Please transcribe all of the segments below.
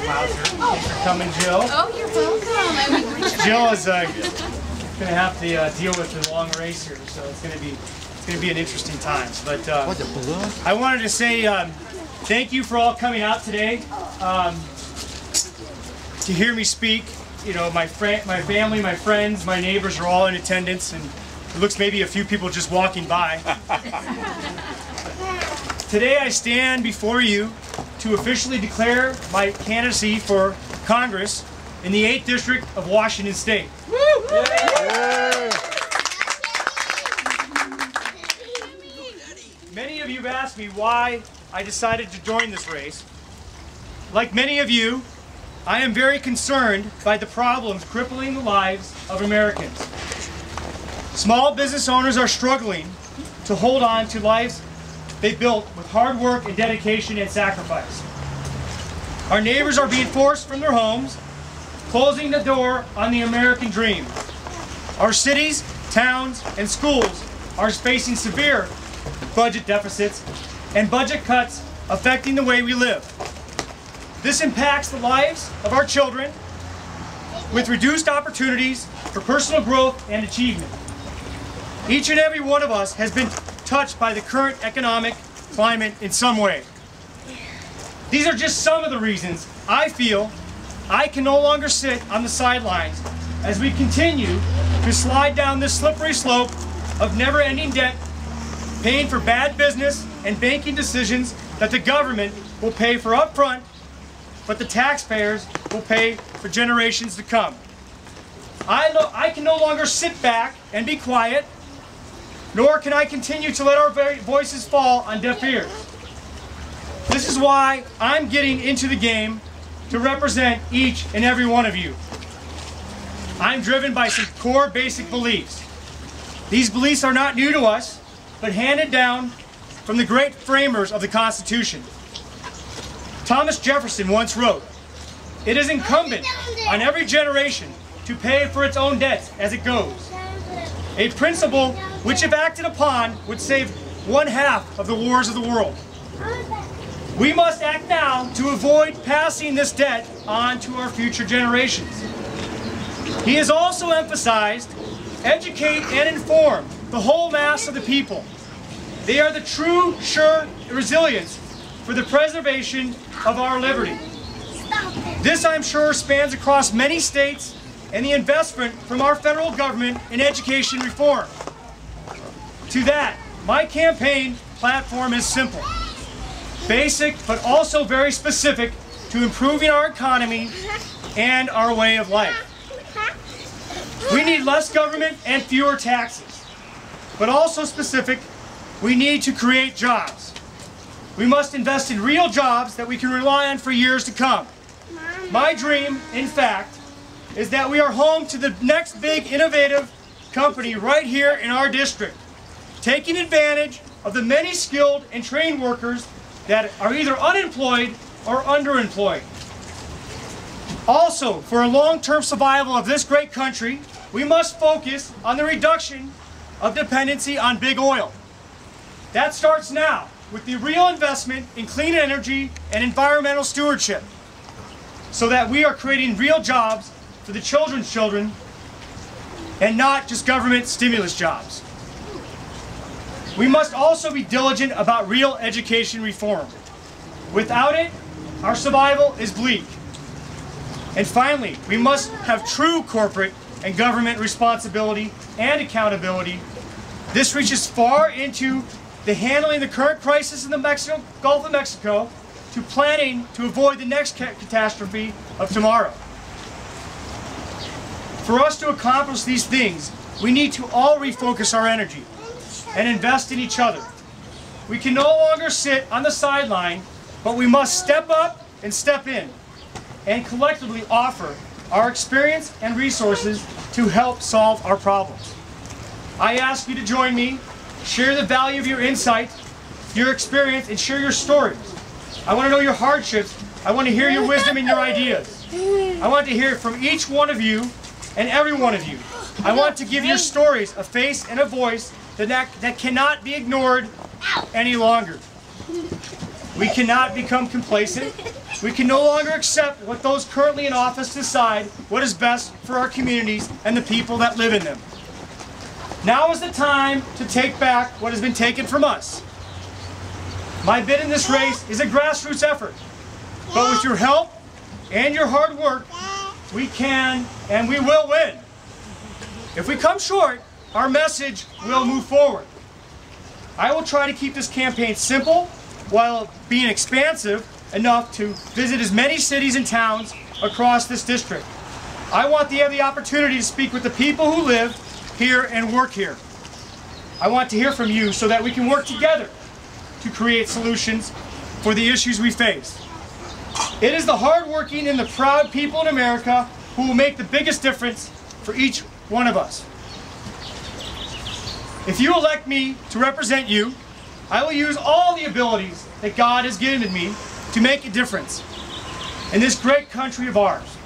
Wowzer. Thanks for coming, Jill. Oh, you're welcome. Jill is going to have to deal with the long race here, so it's going to be an interesting time. But I wanted to say thank you for all coming out today to hear me speak. You know, my family, my friends, my neighbors are all in attendance, and it looks maybe a few people just walking by. Today I stand before you to officially declare my candidacy for Congress in the 8th District of Washington State. Many of you have asked me why I decided to join this race. Like many of you, I am very concerned by the problems crippling the lives of Americans. Small business owners are struggling to hold on to lives they built with hard work and dedication and sacrifice. Our neighbors are being forced from their homes, closing the door on the American dream. Our cities, towns, and schools are facing severe budget deficits and budget cuts affecting the way we live. This impacts the lives of our children with reduced opportunities for personal growth and achievement. Each and every one of us has been touched by the current economic climate in some way. These are just some of the reasons I feel I can no longer sit on the sidelines as we continue to slide down this slippery slope of never-ending debt, paying for bad business and banking decisions that the government will pay for up front, but the taxpayers will pay for generations to come. I can no longer sit back and be quiet, nor can I continue to let our voices fall on deaf ears. This is why I'm getting into the game to represent each and every one of you. I'm driven by some core basic beliefs. These beliefs are not new to us, but handed down from the great framers of the Constitution. Thomas Jefferson once wrote, "It is incumbent on every generation to pay for its own debts as it goes," a principle which, if acted upon, would save 1/2 of the wars of the world. We must act now to avoid passing this debt on to our future generations. He has also emphasized, educate and inform the whole mass of the people. They are the true, sure resilience for the preservation of our liberty. This, I'm sure, spans across many states and the investment from our federal government in education reform. To that, my campaign platform is simple, basic, but also very specific to improving our economy and our way of life. We need less government and fewer taxes, but also specific, we need to create jobs. We must invest in real jobs that we can rely on for years to come. My dream, in fact, is that we are home to the next big innovative company right here in our district, taking advantage of the many skilled and trained workers that are either unemployed or underemployed. Also, for a long-term survival of this great country, we must focus on the reduction of dependency on big oil. That starts now with the real investment in clean energy and environmental stewardship, so that we are creating real jobs for the children's children and not just government stimulus jobs. We must also be diligent about real education reform. Without it, our survival is bleak. And finally, we must have true corporate and government responsibility and accountability. This reaches far into the handling the current crisis in the Gulf of Mexico to planning to avoid the next catastrophe of tomorrow. For us to accomplish these things, we need to all refocus our energy and invest in each other. We can no longer sit on the sideline, but we must step up and step in and collectively offer our experience and resources to help solve our problems. I ask you to join me, share the value of your insight, your experience, and share your stories. I want to know your hardships. I want to hear your wisdom and your ideas. I want to hear from each one of you and every one of you. I want to give your stories a face and a voice that cannot be ignored any longer. We cannot become complacent. We can no longer accept what those currently in office decide what is best for our communities and the people that live in them. Now is the time to take back what has been taken from us. My bid in this race is a grassroots effort, but with your help and your hard work, we can and we will win. If we come short, our message will move forward. I will try to keep this campaign simple while being expansive enough to visit as many cities and towns across this district. I want to have the opportunity to speak with the people who live here and work here. I want to hear from you so that we can work together to create solutions for the issues we face. It is the hardworking and the proud people in America who will make the biggest difference for each one of us. If you elect me to represent you, I will use all the abilities that God has given me to make a difference in this great country of ours.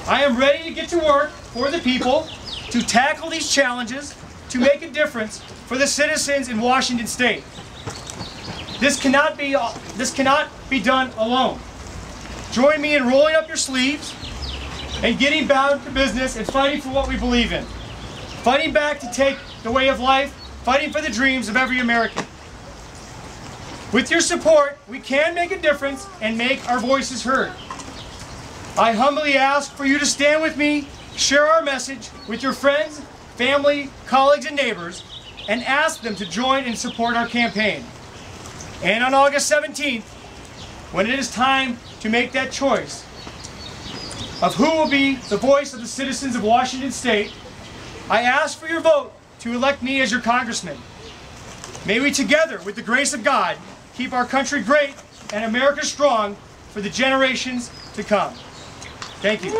I am ready to get to work for the people, to tackle these challenges, to make a difference for the citizens in Washington State. This cannot be done alone. Join me in rolling up your sleeves and getting down to business and fighting for what we believe in. Fighting back to take the way of life, fighting for the dreams of every American. With your support, we can make a difference and make our voices heard. I humbly ask for you to stand with me, share our message with your friends, family, colleagues, and neighbors, and ask them to join and support our campaign. And on August 17th, when it is time to make that choice of who will be the voice of the citizens of Washington State, I ask for your vote to elect me as your congressman. May we together, with the grace of God, keep our country great and America strong for the generations to come. Thank you.